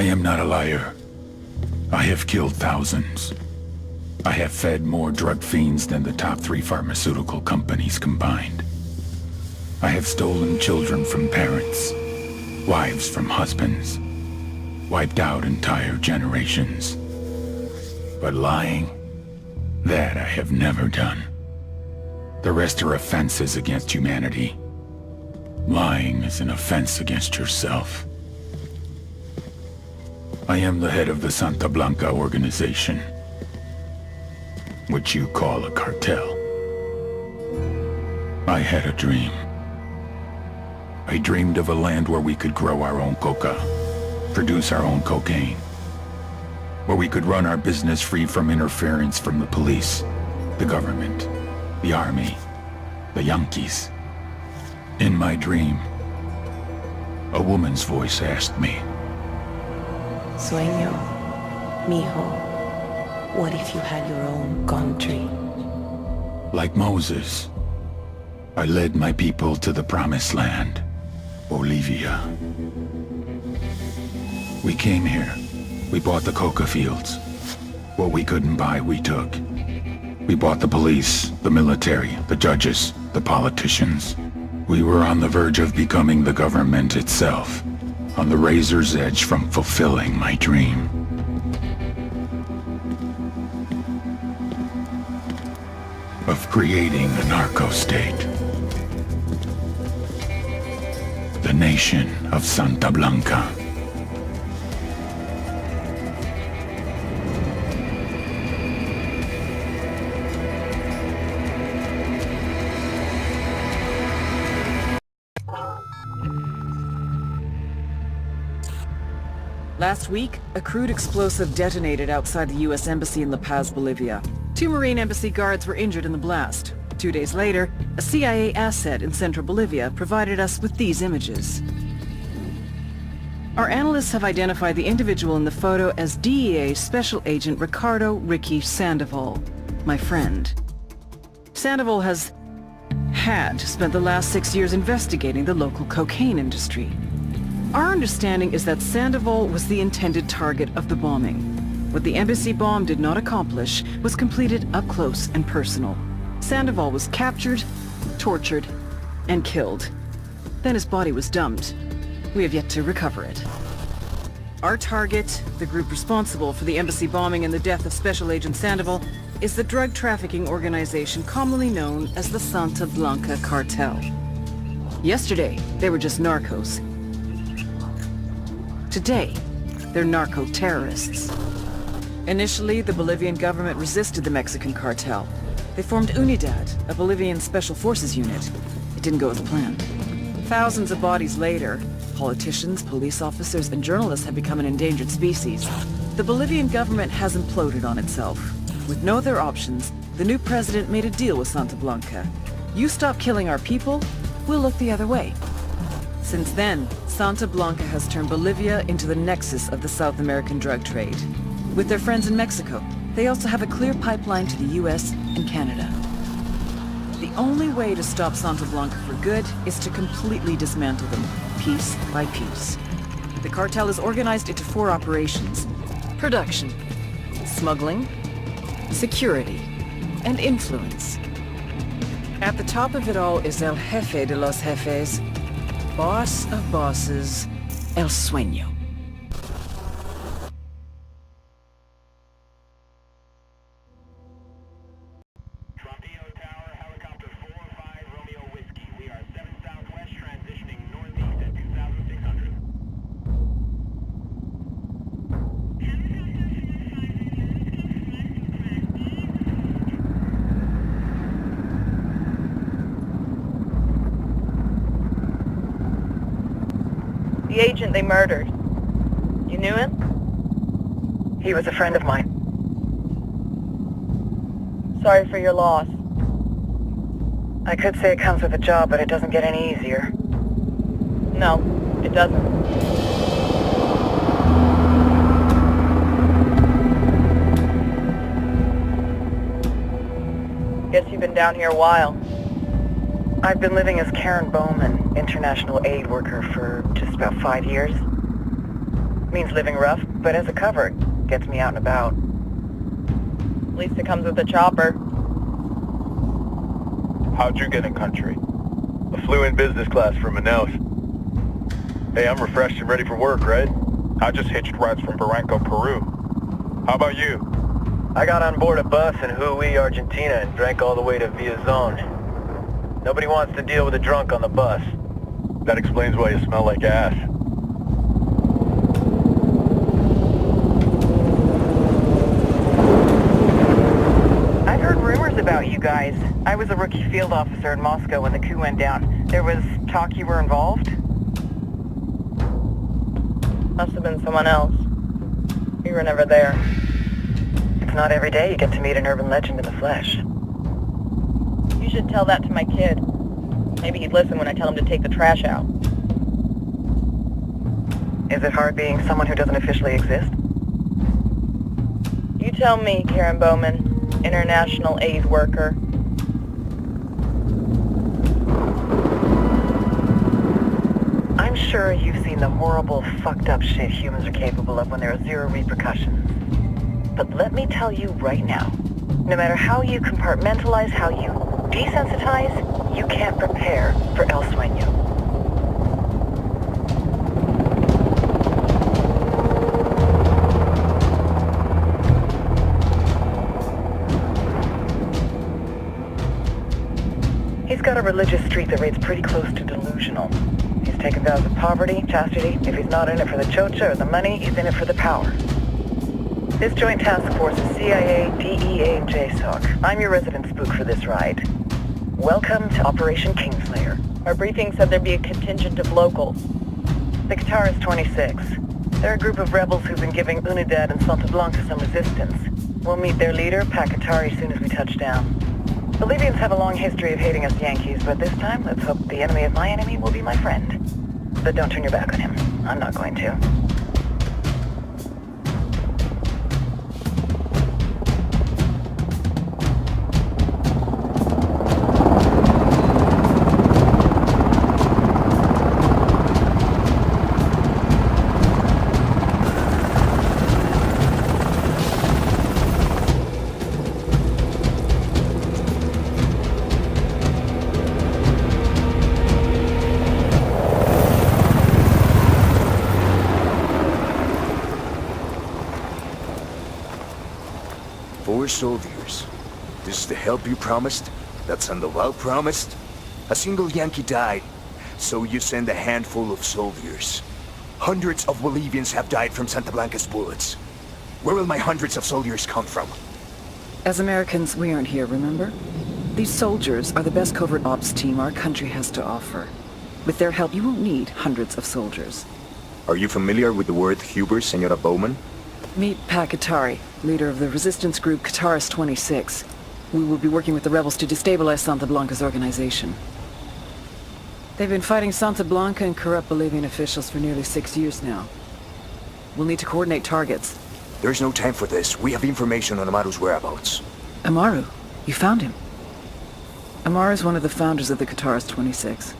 I am not a liar. I have killed thousands. I have fed more drug fiends than the top 3 pharmaceutical companies combined. I have stolen children from parents, wives from husbands, wiped out entire generations. But lying, that I have never done. The rest are offenses against humanity. Lying is an offense against yourself. I am the head of the Santa Blanca organization, which you call a cartel. I had a dream. I dreamed of a land where we could grow our own coca, produce our own cocaine, where we could run our business free from interference from the police, the government, the army, the Yankees. In my dream, a woman's voice asked me, Sueño, mijo, what if you had your own country? like Moses, I led my people to the promised land, Bolivia. We came here. We bought the coca fields. What we couldn't buy, we took. We bought the police, the military, the judges, the politicians. We were on the verge of becoming the government itself, on the razor's edge from fulfilling my dream. Of creating a narco-state. The nation of Santa Blanca. Last week, a crude explosive detonated outside the U.S. Embassy in La Paz, Bolivia. 2 Marine Embassy guards were injured in the blast. 2 days later, a CIA asset in central Bolivia provided us with these images. Our analysts have identified the individual in the photo as DEA Special Agent Ricardo Ricky Sandoval, my friend. Sandoval had spent the last 6 years investigating the local cocaine industry. Our understanding is that Sandoval was the intended target of the bombing. What the embassy bomb did not accomplish was completed up close and personal. Sandoval was captured, tortured, and killed. Then his body was dumped. We have yet to recover it. Our target, the group responsible for the embassy bombing and the death of Special Agent Sandoval, is the drug trafficking organization commonly known as the Santa Blanca Cartel. Yesterday, they were just narcos. Today, they're narco-terrorists. Initially, the Bolivian government resisted the Mexican cartel. They formed UNIDAD, a Bolivian special forces unit. It didn't go as planned. Thousands of bodies later, politicians, police officers, and journalists have become an endangered species. The Bolivian government has imploded on itself. With no other options, the new president made a deal with Santa Blanca. You stop killing our people, we'll look the other way. Since then, Santa Blanca has turned Bolivia into the nexus of the South American drug trade. With their friends in Mexico, they also have a clear pipeline to the US and Canada. The only way to stop Santa Blanca for good is to completely dismantle them, piece by piece. The cartel is organized into 4 operations: production, smuggling, security, and influence. At the top of it all is El Jefe de los Jefes, boss of bosses, El Sueño. The agent they murdered. You knew him? He was a friend of mine. Sorry for your loss. I could say it comes with a job, but it doesn't get any easier. No, it doesn't. Guess you've been down here a while. I've been living as Karen Bowman, international aid worker, for just about 5 years. Means living rough, but as a cover, gets me out and about. At least it comes with a chopper. How'd you get in country? I flew in business class from Manaus. Hey, I'm refreshed and ready for work, right? I just hitched rides from Barranco, Peru. How about you? I got on board a bus in Hui, Argentina and drank all the way to Villazon. Nobody wants to deal with a drunk on the bus. That explains why you smell like ass. I've heard rumors about you guys. I was a rookie field officer in Moscow when the coup went down. There was talk you were involved? Must have been someone else. We were never there. It's not every day you get to meet an urban legend in the flesh. You should tell that to my kid. Maybe he'd listen when I tell him to take the trash out. Is it hard being someone who doesn't officially exist? You tell me, Karen Bowman, international aid worker. I'm sure you've seen the horrible, fucked up shit humans are capable of when there are zero repercussions. But let me tell you right now, no matter how you compartmentalize, how you desensitize, you can't prepare for El Sueño. He's got a religious streak that rates pretty close to delusional. He's taken vows of poverty, chastity. If he's not in it for the chocha or the money, he's in it for the power. This joint task force is CIA, DEA, and JSOC. I'm your resident spook for this ride. Welcome to Operation Kingslayer. Our briefing said there'd be a contingent of locals. The Qatar is 26. They're a group of rebels who've been giving Unidad and Santa Blanca some resistance. We'll meet their leader, Pakatari, soon as we touch down. Bolivians have a long history of hating us Yankees, but this time, let's hope the enemy of my enemy will be my friend. But don't turn your back on him. I'm not going to. Soldiers. This is the help you promised? That Sandoval promised? A single Yankee died, so you send a handful of soldiers. Hundreds of Bolivians have died from Santa Blanca's bullets. Where will my hundreds of soldiers come from? As Americans, we aren't here, remember? These soldiers are the best covert ops team our country has to offer. With their help, you won't need hundreds of soldiers. Are you familiar with the word Huber, Senora Bowman? Meet Pakatari, leader of the resistance group Qatar's 26. We will be working with the rebels to destabilize Santa Blanca's organization. They've been fighting Santa Blanca and corrupt Bolivian officials for nearly 6 years now. We'll need to coordinate targets. There's no time for this. We have information on Amaru's whereabouts. Amaru? You found him? Amaru is one of the founders of the Qatar's 26.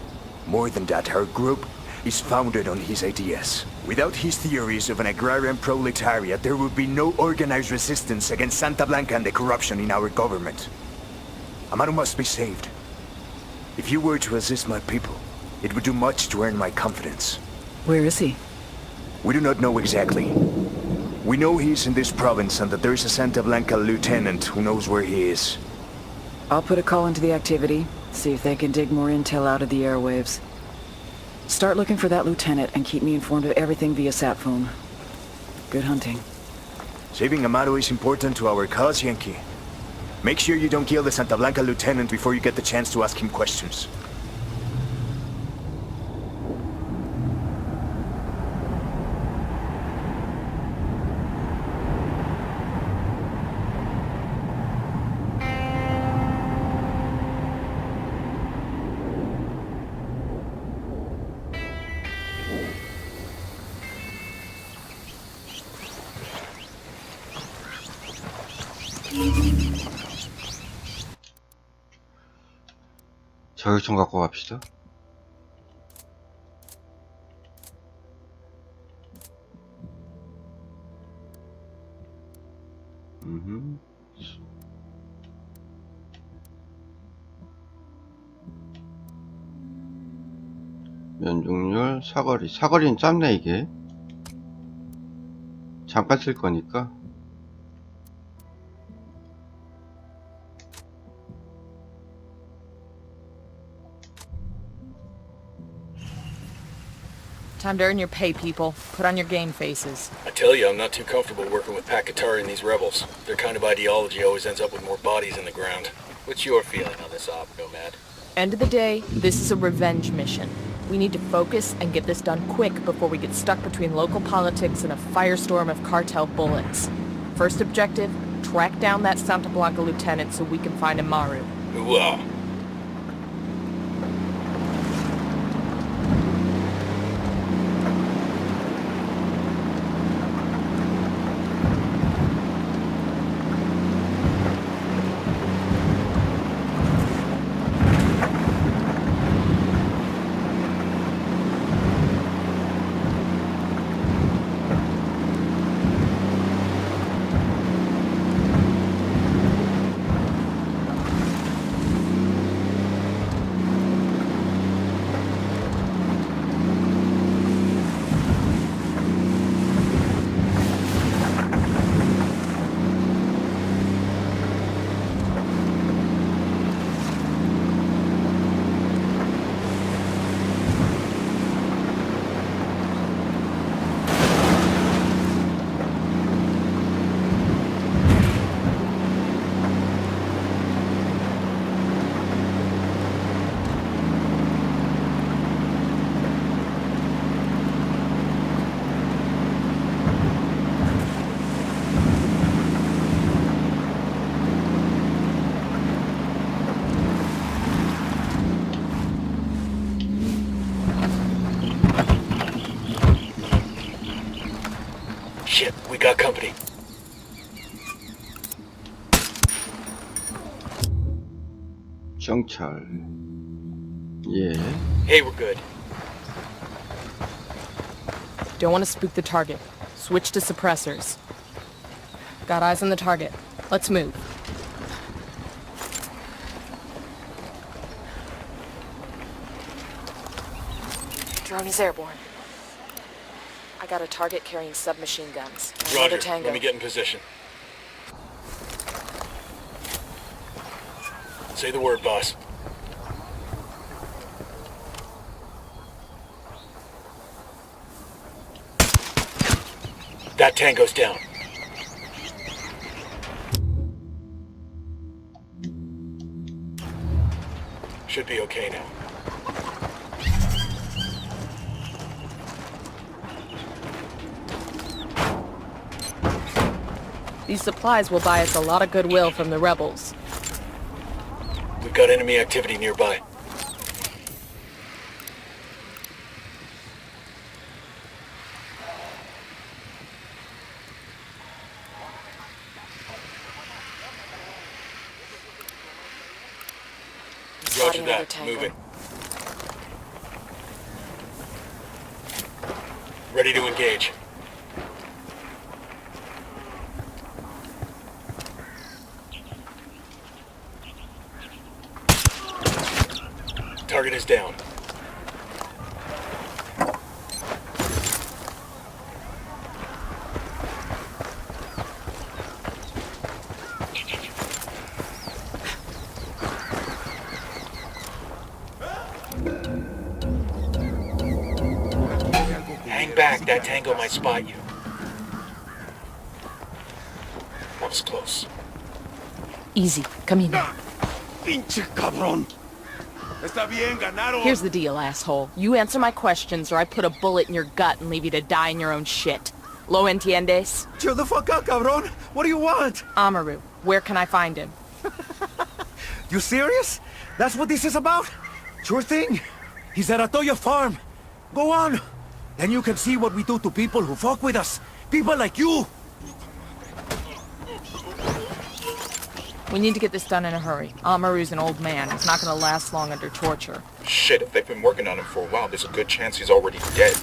More than that, our group is founded on his ideas. Without his theories of an agrarian proletariat, there would be no organized resistance against Santa Blanca and the corruption in our government. Amaru must be saved. If you were to assist my people, it would do much to earn my confidence. Where is he? We do not know exactly. We know he's in this province and that there is a Santa Blanca lieutenant who knows where he is. I'll put a call into the activity, see if they can dig more intel out of the airwaves. Start looking for that lieutenant and keep me informed of everything via sat phone. Good hunting. Saving Amaru is important to our cause, Yankee. Make sure you don't kill the Santa Blanca lieutenant before you get the chance to ask him questions. 자격증 갖고 갑시다. 음흠. 면중률, 사거리는 짧네 이게. 잠깐 쓸 거니까. Time to earn your pay, people. Put on your game faces. I tell you, I'm not too comfortable working with Pakatari and these rebels. Their kind of ideology always ends up with more bodies in the ground. What's your feeling on this op, Nomad? End of the day, this is a revenge mission. We need to focus and get this done quick before we get stuck between local politics and a firestorm of cartel bullets. First objective, track down that Santa Blanca lieutenant so we can find Amaru. Ooh-ah. Shit, we got company. 정찰. 예. Hey, we're good. Don't want to spook the target. Switch to suppressors. Got eyes on the target. Let's move. Drone is airborne. I got a target carrying submachine guns. Another Roger, tango. let me get in position. Say the word, boss. That tango's down. Should be okay now. These supplies will buy us a lot of goodwill from the rebels. We've got enemy activity nearby. Roger that. Moving. Ready to engage. Target is down. Hang back, that tango might spot you. That was close. Easy. Come in. Pinche cabrón. Here's the deal, asshole. You answer my questions or I put a bullet in your gut and leave you to die in your own shit. Lo entiendes? Chill the fuck out, cabrón. What do you want? Amaru. Where can I find him? You serious? That's what this is about? Sure thing. He's at Atoya Farm. Go on. Then you can see what we do to people who fuck with us. People like you. We need to get this done in a hurry. Amaru's an old man. He's not gonna last long under torture. Shit, if they've been working on him for a while, there's a good chance he's already dead.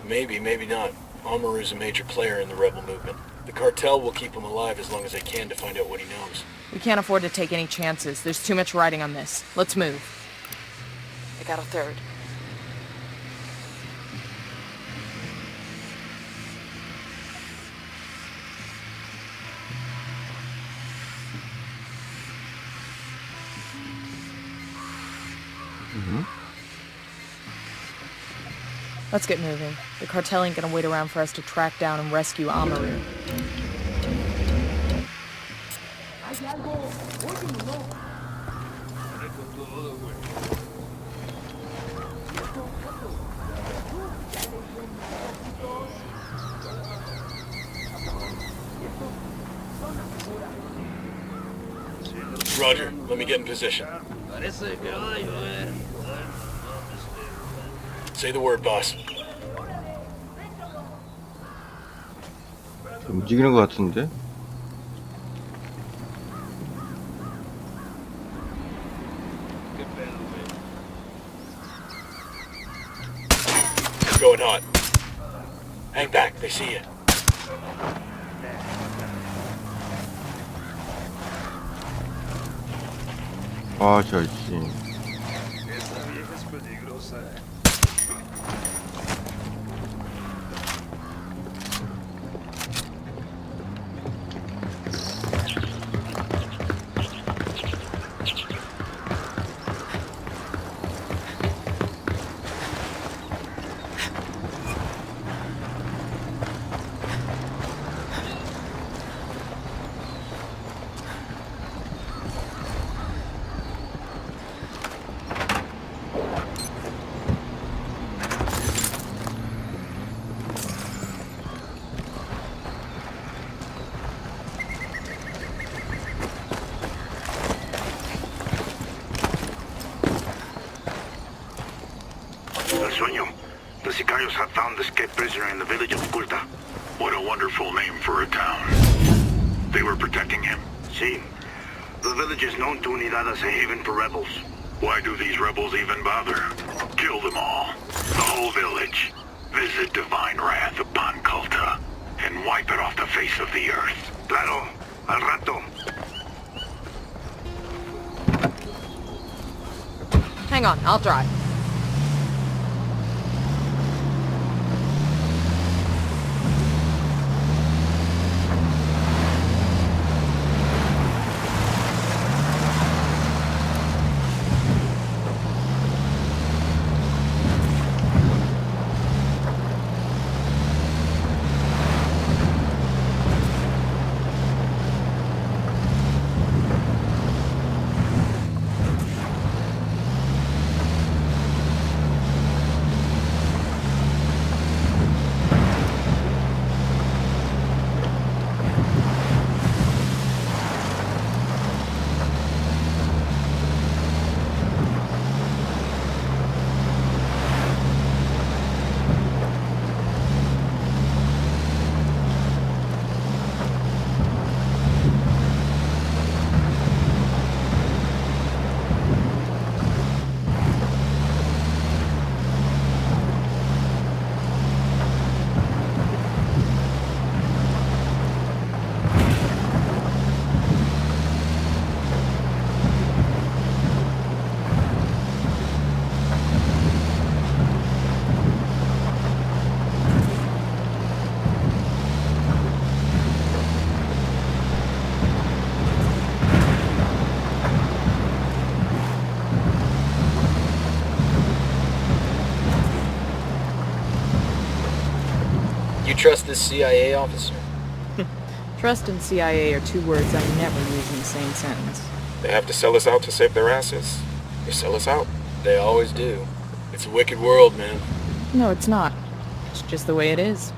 Maybe, maybe not. Amaru's a major player in the rebel movement. The cartel will keep him alive as long as they can to find out what he knows. We can't afford to take any chances. There's too much riding on this. Let's move. I got a third. Let's get moving. The cartel ain't gonna wait around for us to track down and rescue Amaru. Roger, let me get in position. Say the word, boss. 움직이는 것 같은데? Going hot. Hang back, they see you. 아, 저씨. The Sicarios have found the escaped prisoner in the village of Culta. What a wonderful name for a town. They were protecting him? See, the village is known to Unidad as a haven for rebels. Why do these rebels even bother? Kill them all. The whole village. Visit divine wrath upon Culta and wipe it off the face of the earth. Claro, al rato. Hang on, I'll drive. Trust this CIA officer? Trust and CIA are two words I never use in the same sentence. They have to sell us out to save their asses. They sell us out. They always do. It's a wicked world, man. No, it's not. It's just the way it is.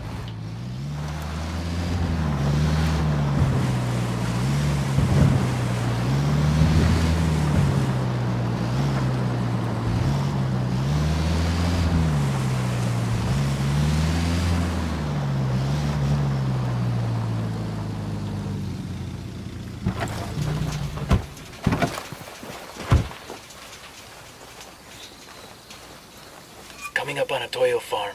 Coming up on a Toyo farm.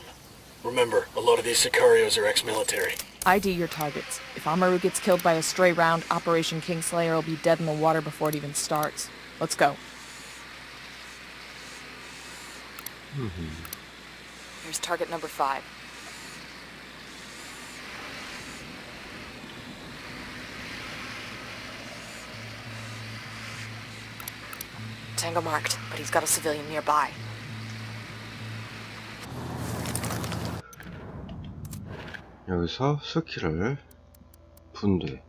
Remember, a lot of these Sicarios are ex-military. ID your targets. If Amaru gets killed by a stray round, Operation Kingslayer will be dead in the water before it even starts. Let's go. Here's target number 5. Tango marked, but he's got a civilian nearby. 여기서 스킬을 분대.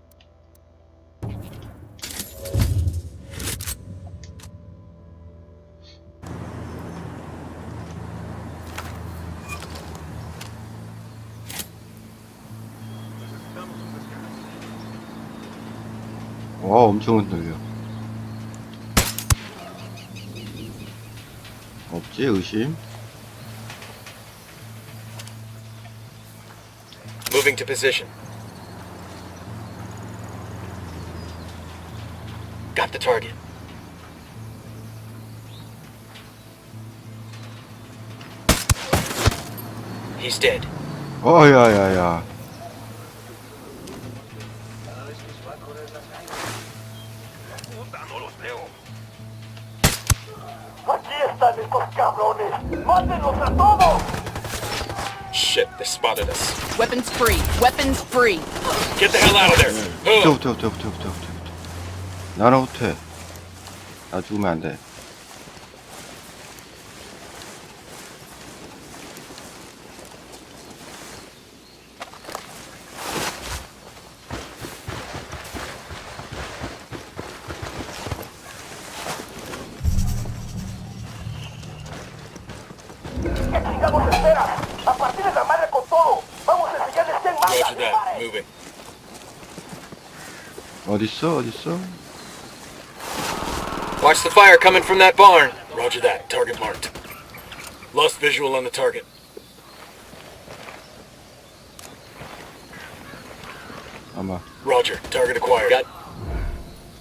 와, 엄청 흔들려. 없지, 의심? Moving to position. Got the target. He's dead. 야야야. Shit, they spotted us. Weapons free. Weapons free. Get the hell out of there. 부터. 나는 후퇴. 나 죽으면 안 돼. Roger that. Moving. 어딨어? Watch the fire coming from that barn. Roger that. Target marked. Lost visual on the target. 아마. Roger. Target acquired. Got.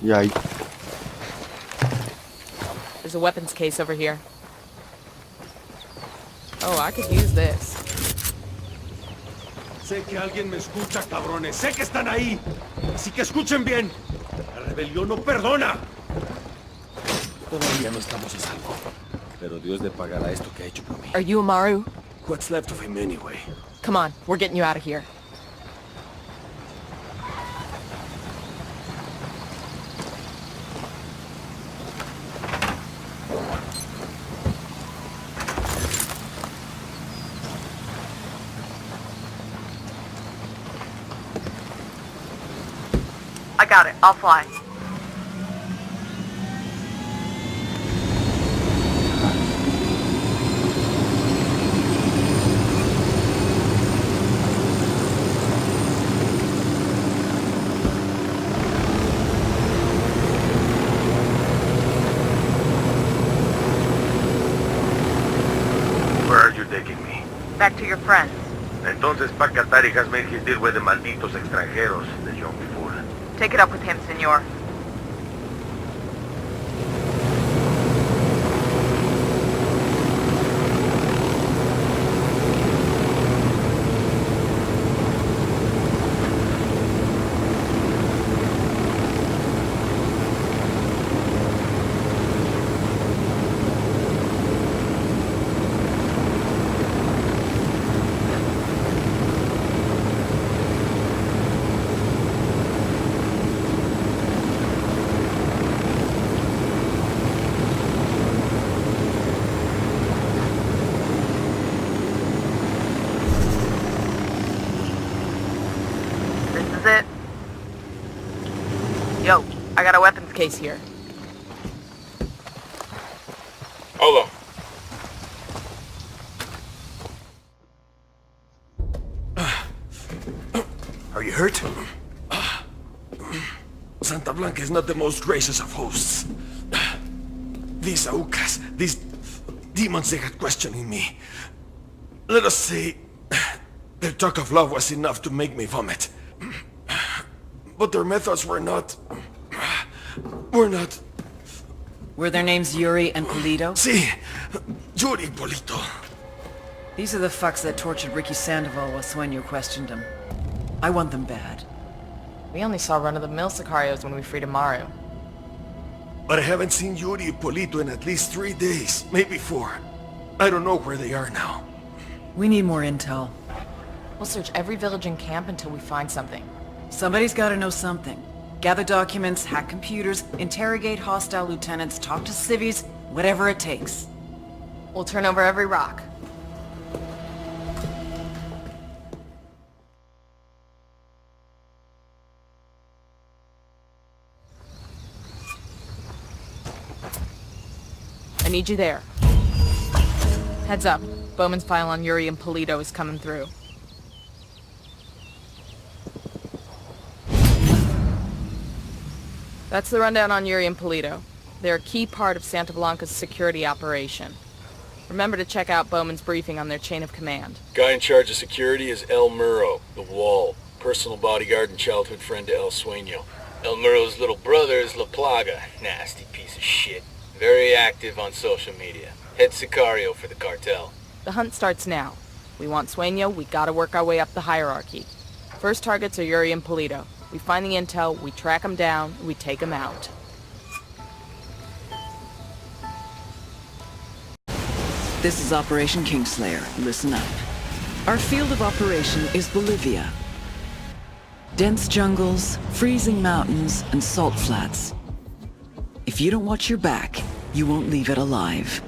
야, 이. There's a weapons case over here. Oh, I could use this. Sé que alguien me escucha, cabrones. Sé que están ahí. Así que escuchen bien. La rebelión no perdona. Todavía no estamos a salvo. Pero Dios le pagará esto que ha hecho por mí. Are you Amaru? What's left of him anyway? Come on, we're getting you out of here. I got it. I'll fly. Where are you taking me? Back to your friends. Entonces Pacatari has made his deal with the malditos extranjeros the young before. Take it up with him, senor. It. Yo, I got a weapons Case here. Hola. Are you hurt? Santa Blanca is not the most gracious of hosts. These Aucas, these demons they had questioning me. Let us say, their talk of love was enough to make me vomit. But their methods were not... Were their names Yuri and Polito? Sí, Yuri Polito. These are the fucks that tortured Ricky Sandoval while Sueño questioned him. I want them bad. We only saw run-of-the-mill Sicarios when we freed Amaru. But I haven't seen Yuri and Polito in at least 3 days, maybe 4. I don't know where they are now. We need more intel. We'll search every village and camp until we find something. Somebody's gotta know something. Gather documents, hack computers, interrogate hostile lieutenants, talk to civvies, whatever it takes. We'll turn over every rock. I need you there. Heads up. Bowman's file on Yuri and Polito is coming through. That's the rundown on Yuri and Polito. They're a key part of Santa Blanca's security operation. Remember to check out Bowman's briefing on their chain of command. Guy in charge of security is El Muro, the Wall. Personal bodyguard and childhood friend to El Sueño. El Muro's little brother is La Plaga. Nasty piece of shit. Very active on social media. Head Sicario for the cartel. The hunt starts now. We want Sueño, we gotta work our way up the hierarchy. First targets are Yuri and Polito. We find the intel, we track them down, we take them out. This is Operation Kingslayer. Listen up. Our field of operation is Bolivia. Dense jungles, freezing mountains, and salt flats. If you don't watch your back, you won't leave it alive.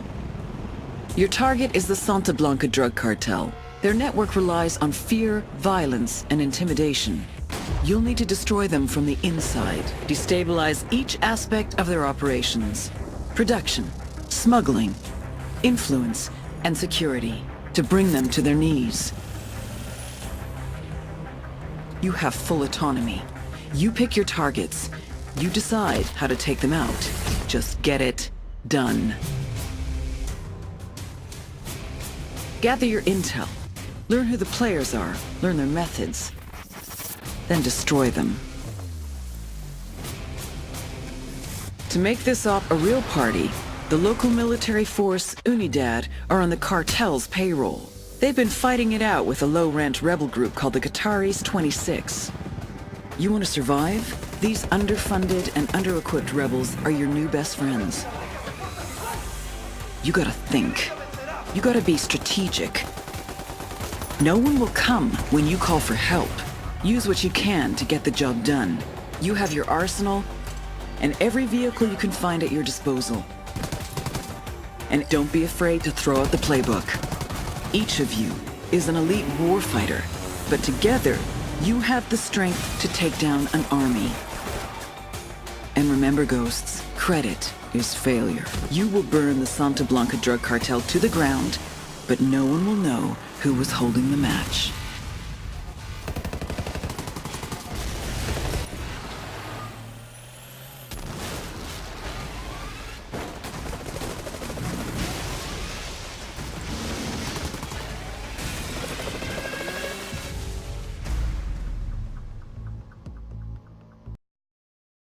Your target is the Santa Blanca drug cartel. Their network relies on fear, violence, and intimidation. You'll need to destroy them from the inside, destabilize each aspect of their operations. Production, smuggling, influence, and security, to bring them to their knees. You have full autonomy. You pick your targets. You decide how to take them out. Just get it done. Gather your intel. Learn who the players are. Learn their methods. Then destroy them. To make this op a real party, the local military force, Unidad, are on the cartel's payroll. They've been fighting it out with a low-rent rebel group called the Qataris 26. You want to survive? These underfunded and under-equipped rebels are your new best friends. You gotta think. You gotta be strategic. No one will come when you call for help. Use what you can to get the job done. You have your arsenal and every vehicle you can find at your disposal. And don't be afraid to throw out the playbook. Each of you is an elite warfighter, but together you have the strength to take down an army. And remember, Ghosts, credit is failure. You will burn the Santa Blanca drug cartel to the ground, but no one will know who was holding the match.